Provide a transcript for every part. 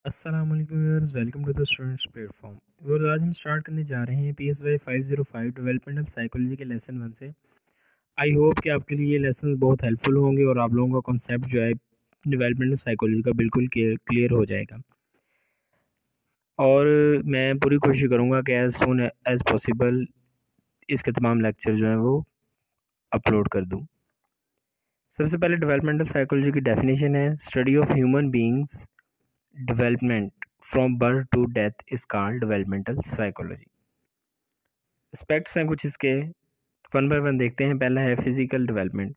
अस्सलाम वालेकुम viewers, welcome to the students platform. Viewers, आज हम स्टार्ट करने जा रहे हैं PSY 505 डेवलपमेंटल साइकोलॉजी के लेसन 1 से। आई होप कि आपके लिए ये लेसन बहुत हेल्पफुल होंगे और आप लोगों का कॉन्सेप्ट जो है डेवलपमेंटल साइकोलॉजी का बिल्कुल क्लियर हो जाएगा। और मैं पूरी कोशिश करूँगा कि एज़ सून एज़ पॉसिबल इसके तमाम लेक्चर जो हैं वो अपलोड कर दूँ। सबसे पहले डेवलपमेंटल साइकोलॉजी की डेफिनेशन है, study of human beings development from birth to death is called developmental psychology. Aspects हैं कुछ इसके, वन बाय वन देखते हैं। पहला है फिजिकल डेवलपमेंट।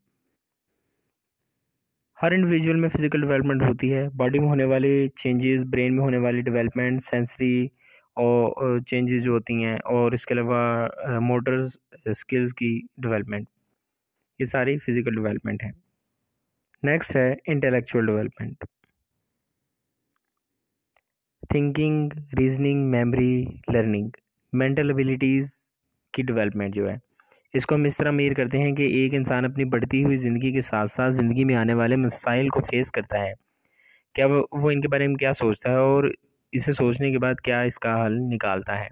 हर इंडिविजुअल में फिजिकल डेवलपमेंट होती है। बॉडी में होने वाली चेंजेस, ब्रेन में होने वाली डेवलपमेंट, सेंसरी और चेंजेस जो होती हैं, और इसके अलावा मोटर स्किल्स की डेवलपमेंट, ये सारी फिजिकल डेवलपमेंट है। नेक्स्ट है intellectual development. Thinking, reasoning, memory, learning, mental abilities की डेवलपमेंट जो है, इसको हम इस तरह मेज़र करते हैं कि एक इंसान अपनी बढ़ती हुई ज़िंदगी के साथ साथ ज़िंदगी में आने वाले मसाइल को फेस करता है। क्या वो इनके बारे में क्या सोचता है और इसे सोचने के बाद क्या इसका हल निकालता है।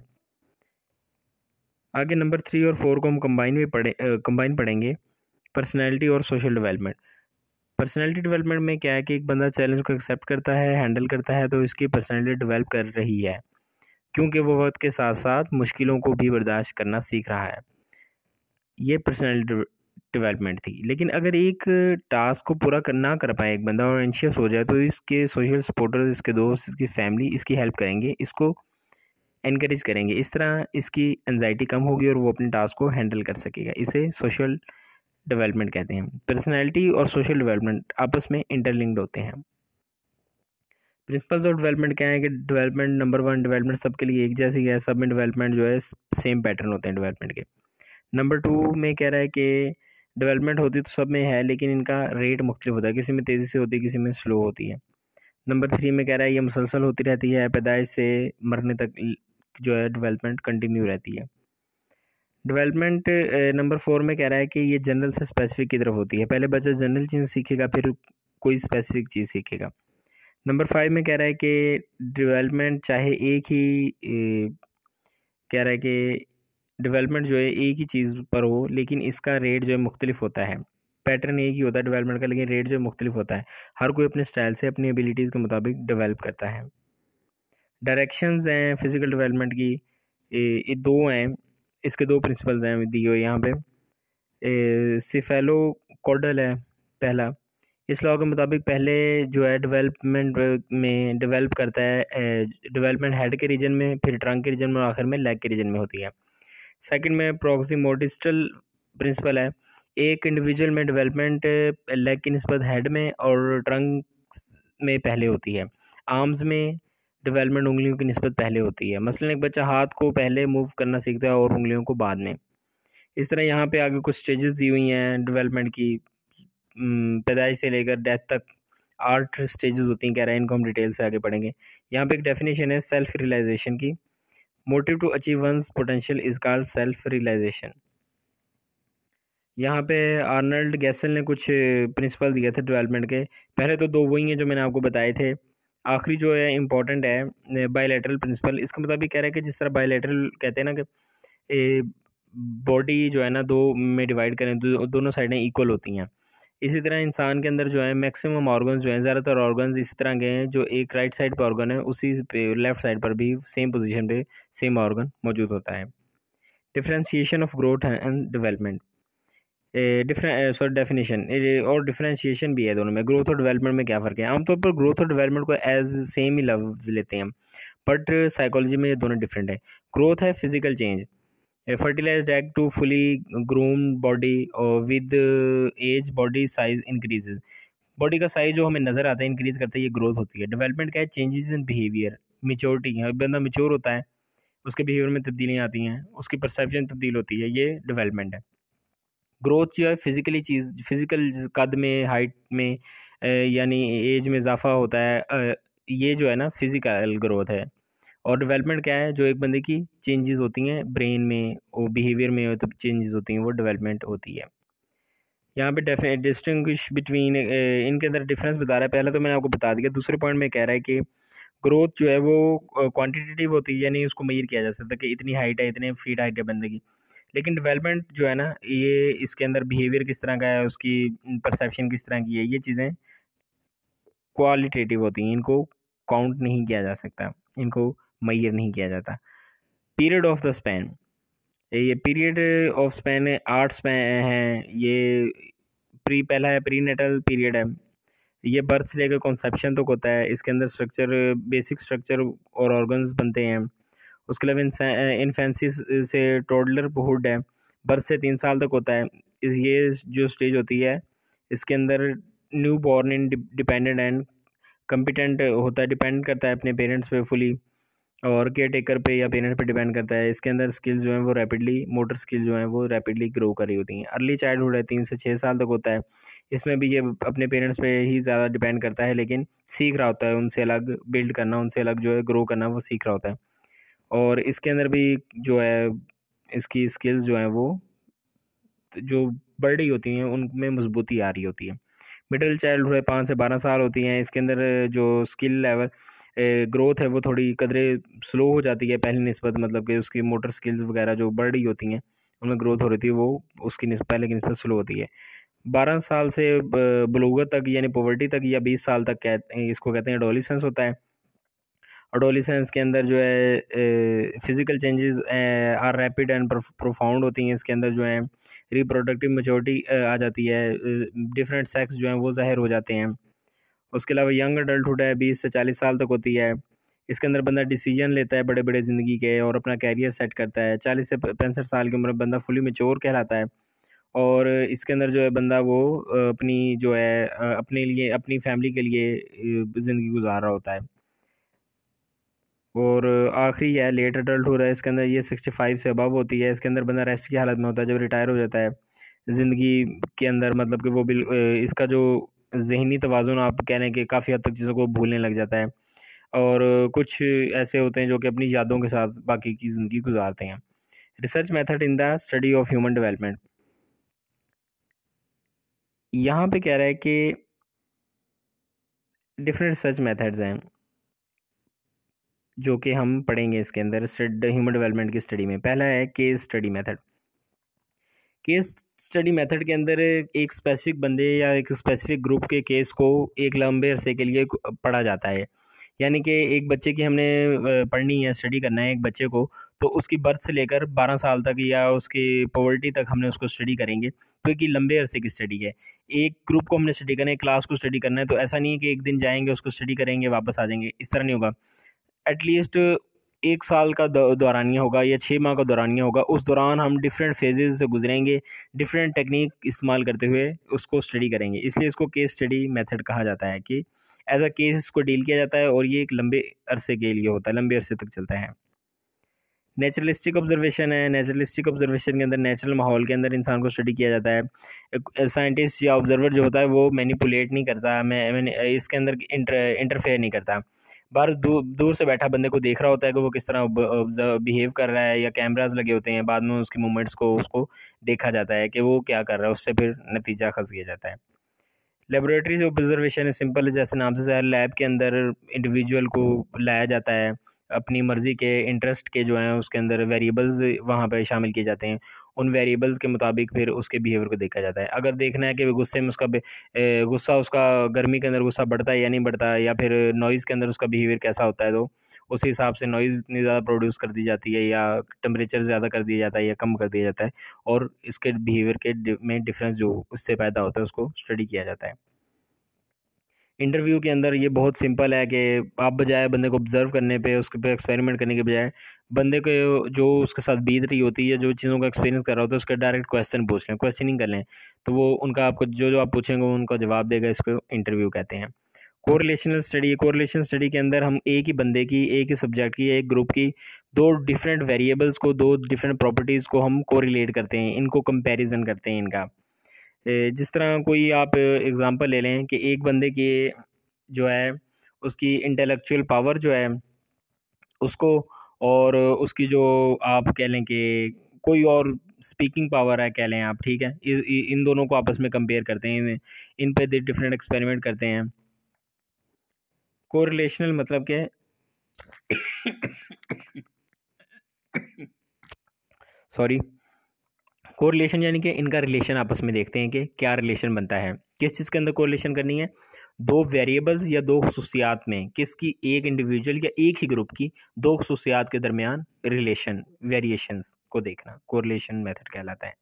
आगे नंबर 3 और 4 को हम कंबाइन पढ़ेंगे। पर्सनैलिटी और सोशल डेवलपमेंट। पर्सनैलिटी डेवलपमेंट में क्या है कि एक बंदा चैलेंज को एक्सेप्ट करता है, हैंडल करता है, तो इसकी पर्सनैलिटी डेवलप कर रही है, क्योंकि वो वक्त के साथ साथ मुश्किलों को भी बर्दाश्त करना सीख रहा है। ये पर्सनैलिटी डेवलपमेंट थी। लेकिन अगर एक टास्क को पूरा ना कर पाए एक बंदा और एंशियस हो जाए, तो इसके सोशल सपोर्टर्स, इसके दोस्त, इसकी फैमिली इसकी हेल्प करेंगे, इसको एनकरेज करेंगे। इस तरह इसकी एंजाइटी कम होगी और वो अपने टास्क को हैंडल कर सकेगा। इसे सोशल डेवलपमेंट कहते हैं। पर्सनैलिटी और सोशल डेवलपमेंट आपस में इंटरलिंक्ड होते हैं। प्रिंसिपल्स ऑफ डेवलपमेंट क्या है कि डेवलपमेंट नंबर 1, डेवलपमेंट सबके लिए एक जैसी है। सब में डेवलपमेंट जो है सेम पैटर्न होते हैं डेवलपमेंट के। नंबर 2 में कह रहा है कि डेवलपमेंट होती तो सब में है, लेकिन इनका रेट मुख्तलिफ होता है, किसी में तेज़ी से होती है, किसी में स्लो होती है। नंबर 3 में कह रहा है ये मुसलसल होती रहती है, पैदाइश से मरने तक जो है डेवलपमेंट कंटिन्यू रहती है। डेवलपमेंट नंबर 4 में कह रहा है कि ये जनरल से स्पेसिफिक की तरफ होती है। पहले बच्चा जनरल चीज़ सीखेगा, फिर कोई स्पेसिफिक चीज़ सीखेगा। नंबर 5 में कह रहा है कि डेवलपमेंट चाहे एक ही कह रहा है कि डेवलपमेंट जो है एक ही चीज़ पर हो, लेकिन इसका रेट जो है मुख्तलिफ होता है। पैटर्न एक ही होता है डेवलपमेंट का, लेकिन रेट जो है मुख्तलिफ होता है। हर कोई अपने स्टाइल से अपनी एबिलिटीज़ के मुताबिक डेवलप करता है। डायरेक्शंस हैं फिजिकल डेवलपमेंट की, ये दो हैं। इसके दो प्रिंसिपल्स हैं दिए हुए यहाँ पे। सिफेलो कॉर्डल है पहला। इस लॉ के मुताबिक पहले जो है डेवलपमेंट में डेवलप करता है डेवलपमेंट हेड के रीजन में, फिर ट्रंक के रीजन में और आखिर में लेग के रीजन में होती है। सेकंड में प्रॉक्सिमोडिस्टल प्रिंसिपल है। एक इंडिविजुअल में डेवलपमेंट लेग की निस्बत हेड में और ट्रंक में पहले होती है। आर्म्स में डेवलपमेंट उंगलियों की निस्बत पहले होती है। मसलन एक बच्चा हाथ को पहले मूव करना सीखता है और उंगलियों को बाद में। इस तरह यहाँ पे आगे कुछ स्टेजेस दी हुई हैं डेवलपमेंट की। पैदाइश से लेकर डेथ तक 8 स्टेजेस होती हैं, कह रहे हैं। इनको हम डिटेल से आगे पढ़ेंगे। यहाँ पे एक डेफिनेशन है सेल्फ रियलाइजेशन की। Motive to achieve one's potential is called self realization. यहाँ पे आर्नल्ड गैसल ने कुछ प्रिंसिपल दिए थे डेवलपमेंट के। पहले तो दो वही हैं जो मैंने आपको बताए थे। आखिरी जो है इम्पोर्टेंट है बायलैटरल प्रिंसिपल। इसके मुताबिक कह रहा है कि जिस तरह बायलैटरल कहते हैं ना कि बॉडी जो है ना दो में डिवाइड करें, दोनों साइडें इक्वल होती हैं। इसी तरह इंसान के अंदर जो है मैक्सिमम ऑर्गन्स जो हैं, ज़्यादातर ऑर्गन्स इस तरह के हैं, जो एक राइट साइड पे ऑर्गन है उसी पे लेफ्ट साइड पर भी सेम पोजीशन पे सेम ऑर्गन मौजूद होता है। Differentiation of growth and development, definition और डिफरेंशिएशन भी है दोनों में। ग्रोथ और डेवलपमेंट में क्या फ़र्क है? आमतौर पर ग्रोथ और डेवलपमेंट को एज सेम ही लफ्ज़ लेते हैं, बट साइकोलॉजी में ये दोनों डिफरेंट है। ग्रोथ है physical change, fertilized egg to fully groom body, और with age body size increases. Body का साइज जो हमें नज़र आता है इंक्रीज करता है, ये ग्रोथ होती है। डेवलपमेंट क्या है? चेंजेस इन बिहेवियर, मिच्योरिटी है। बंदा मिच्योर होता है, उसके बिहेवियर में तब्दीलियाँ आती हैं, उसकी परसेप्शन तब्दील होती है, ये डेवलपमेंट है। ग्रोथ जो है फिजिकली चीज़, फिजिकल कद में, हाइट में, यानी एज में इजाफा होता है, ये जो है ना फिजिकल ग्रोथ है। और डेवलपमेंट क्या है? जो एक बंदे की चेंजेस होती हैं ब्रेन में और बिहेवियर में, तो चेंजेस होती हैं, वो डेवलपमेंट होती है। यहाँ पे डिस्टिंग्विश बिटवीन इनके अंदर डिफरेंस बता रहा है। पहले तो मैंने आपको बता दिया। दूसरे पॉइंट में कह रहा है कि ग्रोथ जो है वो क्वांटिटेटिव होती है, यानी उसको मेजर किया जा सकता है कि इतनी हाइट है, इतने फीट हाइट है बंदे की। लेकिन डेवलपमेंट जो है ना, ये इसके अंदर बिहेवियर किस तरह का है, उसकी परसेप्शन किस तरह की है, ये चीज़ें क्वालिटेटिव होती हैं, इनको काउंट नहीं किया जा सकता, इनको मेजर नहीं किया जाता। पीरियड ऑफ द स्पैन, ये पीरियड ऑफ स्पैन 8 स्पैन हैं। ये पहला है प्री नेटल पीरियड है, ये बर्थ से लेकर कॉन्सेप्शन तक होता है। इसके अंदर स्ट्रक्चर, बेसिक स्ट्रक्चर और ऑर्गन्स बनते हैं। उसके अलावा इन्फेंसी से टोडलरहुड है, बर्थ से 3 साल तक होता है। ये जो स्टेज होती है, इसके अंदर new born in dependent and competent होता है, डिपेंड करता है अपने पेरेंट्स पे फुली, और केयर टेकर पे या पेरेंट्स पे डिपेंड करता है। इसके अंदर स्किल्स जो हैं वो रैपिडली, मोटर स्किल जो हैं वो रैपिडली ग्रो कर रही होती हैं। अर्ली चाइल्डहुड है, 3 से 6 साल तक होता है। इसमें भी ये अपने पेरेंट्स पे ही ज़्यादा डिपेंड करता है, लेकिन सीख रहा होता है उनसे अलग बिल्ड करना, उनसे अलग जो है ग्रो करना, वो सीख रहा होता है। और इसके अंदर भी जो है इसकी स्किल्स जो हैं वो जो बढ़ रही होती हैं, उनमें मजबूती आ रही होती है। मिडिल चाइल्डहुड है, 5 से 12 साल होती हैं। इसके अंदर जो स्किल लेवल ग्रोथ है वो थोड़ी कदरे स्लो हो जाती है पहली निस्बत, मतलब कि उसकी मोटर स्किल्स वगैरह जो बढ़ रही होती हैं, उनमें ग्रोथ हो रही थी, वो उसकी पहले की निस्बत स्लो होती है। 12 साल से बलूगत तक यानी पोवर्टी तक, या 20 साल तक इसको कहते हैं एडोलिसेंस होता है। एडोलिसेंस के अंदर जो है physical changes are rapid and profound होती हैं। इसके अंदर जो है रिप्रोडक्टिव मेच्योरिटी आ जाती है, डिफरेंट सेक्स जो हैं वो ज़ाहिर हो जाते हैं। उसके अलावा यंग अडल्टहुड है, 20 से 40 साल तक होती है। इसके अंदर बंदा डिसीजन लेता है बड़े बड़े ज़िंदगी के और अपना कैरियर सेट करता है। 40 से 65 साल की उम्र में बंदा फुली मेच्योर कहलाता है। और इसके अंदर जो है बंदा वो अपनी जो है अपने लिए, अपनी फैमिली के लिए ज़िंदगी गुजार रहा होता है। और आखिरी है लेट अडल्ट हो रहा है, इसके अंदर ये 65 से अबव होती है। इसके अंदर बंदा रेस्ट की हालत में होता है जब रिटायर हो जाता है ज़िंदगी के अंदर, मतलब कि वो इसका जो जहनी तवाज़ुन आप कह लें कि काफ़ी हद तक चीज़ों को भूलने लग जाता है। और कुछ ऐसे होते हैं जो कि अपनी यादों के साथ बाकी की ज़िंदगी गुजारते हैं। Research method in the study of human development, यहाँ पे कह रहा है कि डिफरेंट रिसर्च मेथड्स हैं जो कि हम पढ़ेंगे इसके अंदर ह्यूमन डेवलपमेंट की स्टडी में। पहला है case study method. Case study method के अंदर एक स्पेसिफिक बंदे या एक स्पेसिफिक ग्रुप के केस को एक लंबे अरसे के लिए पढ़ा जाता है। यानी कि एक बच्चे की हमने पढ़नी है, स्टडी करना है एक बच्चे को, तो उसकी बर्थ से लेकर 12 साल तक या उसकी पॉवर्टी तक हमने उसको स्टडी करेंगे। तो एक लंबे अरसे की स्टडी है। एक ग्रुप को हमने स्टडी करना है, क्लास को स्टडी करना है, तो ऐसा नहीं है कि एक दिन जाएंगे उसको स्टडी करेंगे वापस आ जाएंगे, इस तरह नहीं होगा। एटलीस्ट 1 साल का दौरानिया होगा या 6 माह का दौरानिया होगा। उस दौरान हम डिफरेंट फेजेस से गुजरेंगे, डिफरेंट टेक्निक इस्तेमाल करते हुए उसको स्टडी करेंगे। इसलिए इसको केस स्टडी मेथड कहा जाता है कि एज अ केस इसको डील किया जाता है, और ये एक लंबे अरसे के लिए होता है, लंबे अरसे तक चलता है। नेचुरलिस्टिक ऑब्जर्वेशन है। नेचुरलिस्टिक ऑब्जर्वेशन के अंदर नेचुरल माहौल के अंदर इंसान को स्टडी किया जाता है। साइंटिस्ट या ऑब्जर्वर जो होता है वो मैनिपुलेट नहीं करता, मैं इसके अंदर इंटरफेयर नहीं करता। बाहर दूर से बैठा बंदे को देख रहा होता है कि वो किस तरह बिहेव कर रहा है, या कैमराज लगे होते हैं, बाद में उसकी मूवमेंट्स को उसको देखा जाता है कि वो क्या कर रहा है, उससे फिर नतीजा खस किया जाता है। लेबोरेटरी से ऑब्जर्वेशन सिंपल है, जैसे नाम से ज़ाहिर, लैब के अंदर इंडिविजुअल को लाया जाता है, अपनी मर्ज़ी के इंटरेस्ट के जो हैं उसके अंदर वेरिएबल्स वहाँ पे शामिल किए जाते हैं। उन वेरिएबल्स के मुताबिक फिर उसके बिहेवियर को देखा जाता है। अगर देखना है कि गुस्से में उसका गुस्सा, उसका गर्मी के अंदर गुस्सा बढ़ता है या नहीं बढ़ता है, या फिर नॉइज़ के अंदर उसका बिहेवियर कैसा होता है, तो उस हिसाब से नॉइज़ इतनी ज़्यादा प्रोड्यूस कर दी जाती है, या टेम्परेचर ज़्यादा कर दिया जाता है या कम कर दिया जाता है, और इसके बिहेवियर के में डिफरेंस जो उससे पैदा होता है उसको स्टडी किया जाता है। इंटरव्यू के अंदर ये बहुत सिंपल है कि आप बजाय बंदे को ऑब्जर्व करने पे, उसके पे एक्सपेरिमेंट करने के बजाय, बंदे को जो उसके साथ बीत रही होती है, जो चीज़ों का एक्सपीरियंस कर रहा होता है, उसका डायरेक्ट क्वेश्चन पूछ लें, क्वेश्चनिंग कर लें, तो वो उनका आपको जो जो आप पूछेंगे वो उनका जवाब देगा। इसको इंटरव्यू कहते हैं। कोरिलेशनल स्टडी, कोरिलेशन स्टडी के अंदर हम एक ही बंदे की, एक ही सब्जेक्ट की, एक ग्रुप की दो डिफरेंट वेरिएबल्स को, दो डिफरेंट प्रॉपर्टीज़ को हम कोरिलेट करते हैं, इनको कंपैरिजन करते हैं इनका। जिस तरह कोई आप एग्ज़ाम्पल ले लें कि एक बंदे की जो है उसकी इंटेलेक्चुअल पावर जो है उसको, और उसकी जो आप कह लें कि कोई और स्पीकिंग पावर है कह लें आप, ठीक है, इन दोनों को आपस में कंपेयर करते हैं, इन पे डिफरेंट एक्सपेरिमेंट करते हैं। कोरिलेशनल मतलब क्या है? सॉरी। कोरिलेशन यानी कि इनका रिलेशन आपस में देखते हैं कि क्या रिलेशन बनता है। किस चीज़ के अंदर कोरिलेशन करनी है? दो वेरिएबल्स या दो खसूसियात में किसकी, एक इंडिविजुअल या एक ही ग्रुप की दो खसूसियात के दरमियान रिलेशन वेरिएशंस को देखना कोरिलेशन मेथड कहलाता है।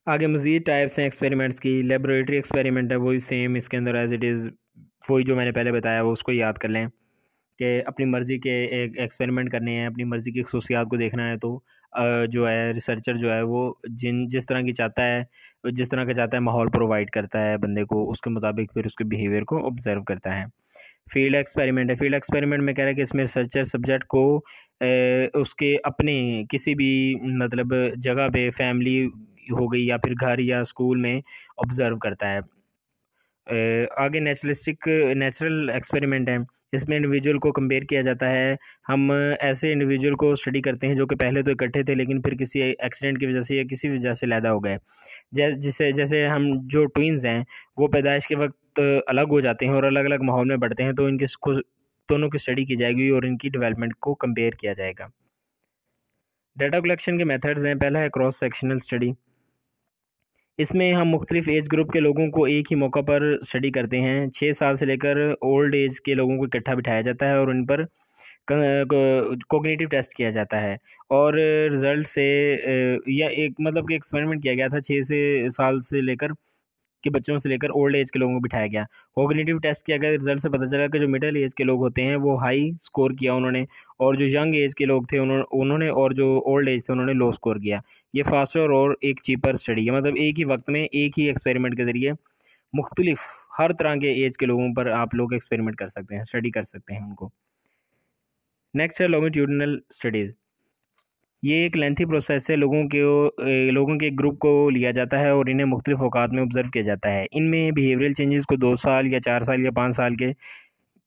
आगे मज़ीद टाइप्स हैं एक्सपेरिमेंट्स की। लेबोरेटरी एक्सपेरिमेंट है वही सेम इसके अंदर एज इट इज़, वही जो मैंने पहले बताया वो उसको याद कर लें कि अपनी मर्ज़ी के एक एक्सपेरिमेंट करने हैं, अपनी मर्ज़ी की खसूसियात को देखना है तो जो है रिसर्चर जो है वो जिस तरह की चाहता है, जिस तरह का चाहता है माहौल प्रोवाइड करता है बंदे को, उसके मुताबिक फिर उसके बिहेवियर को ऑब्ज़र्व करता है। फील्ड एक्सपेरिमेंट है। फील्ड एक्सपेरिमेंट में कह रहा है कि इसमें रिसर्चर सब्जेक्ट को उसके अपने किसी भी मतलब जगह पे, फैमिली हो गई या फिर घर या स्कूल में ऑब्ज़र्व करता है। आगे नेचुरल एक्सपेरिमेंट है। इसमें इंडिविजुअल को कंपेयर किया जाता है। हम ऐसे इंडिविजुअल को स्टडी करते हैं जो कि पहले तो इकट्ठे थे लेकिन फिर किसी एक्सीडेंट की वजह से या किसी वजह से अलहदा हो गए। जैसे हम जो ट्विन्स हैं वो पैदाइश के वक्त अलग हो जाते हैं और अलग अलग माहौल में बढ़ते हैं, तो इनके दोनों की स्टडी की जाएगी और इनकी डेवलपमेंट को कंपेयर किया जाएगा। डाटा कलेक्शन के मेथड्स हैं। पहला है क्रॉस सेक्शनल स्टडी। इसमें हम मुख्तलिफ एज ग्रुप के लोगों को एक ही मौका पर स्टडी करते हैं। 6 साल से लेकर ओल्ड एज के लोगों को इकट्ठा बिठाया जाता है और उन पर कोग्निटिव टेस्ट किया जाता है और रिज़ल्ट से या एक मतलब कि एक्सपेरिमेंट किया गया था 6 साल से लेकर के बच्चों से लेकर ओल्ड एज के लोगों को बिठाया गया। कोग्निटिव टेस्ट किया गया, रिजल्ट से पता चला कि जो मिडिल एज के लोग होते हैं वो हाई स्कोर किया उन्होंने, और जो यंग एज के लोग थे उन्होंने और जो ओल्ड एज थे उन्होंने लो स्कोर किया। ये फास्टर और एक चीपर स्टडी है, मतलब एक ही वक्त में एक ही एक्सपेरिमेंट के ज़रिए मुख्तलिफ हर तरह के एज के लोगों पर आप लोग एक्सपेरिमेंट कर सकते हैं, स्टडी कर सकते हैं उनको। नेक्स्ट है लॉन्गिट्यूडिनल स्टडीज़। ये एक लेंथी प्रोसेस है। लोगों के एक ग्रुप को लिया जाता है और इन्हें मुख्तलिफ औकात में ऑब्ज़र्व किया जाता है। इनमें बिहेवियरल चेंजेस को 2 साल या 4 साल या 5 साल के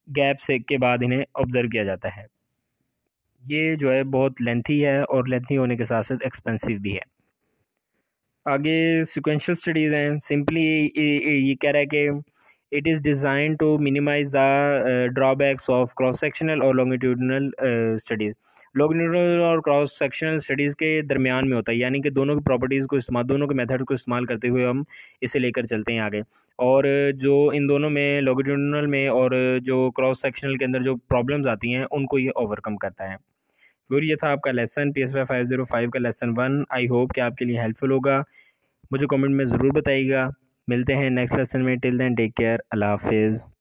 गैप से के बाद इन्हें ऑब्ज़र्व किया जाता है। ये जो है बहुत लेंथी है और लेंथी होने के साथ साथ एक्सपेंसिव भी है। आगे सिक्वेंशियल स्टडीज़ हैं। सिंपली ये कह रहा है कि it is design to minimize the drawbacks of cross sectional और लॉन्गिट्यूडिनल स्टडीज़। लॉन्गिट्यूडिनल और क्रॉस सेक्शनल स्टडीज़ के दरमियान में होता है, यानी कि दोनों की प्रॉपर्टीज़ को दोनों के मेथड को इस्तेमाल करते हुए हम इसे लेकर चलते हैं आगे। और जो इन दोनों में लॉन्गिट्यूडिनल में और जो क्रॉस सेक्शनल के अंदर जो प्रॉब्लम्स आती हैं उनको ये ओवरकम करता है। और ये था आपका लेसन PSY 505 का लेसन 1। आई होप कि आपके लिए हेल्पफुल होगा। मुझे कमेंट में ज़रूर बताइएगा। मिलते हैं नेक्स्ट लेसन में। Till then take care. अल्लाह हाफिज़।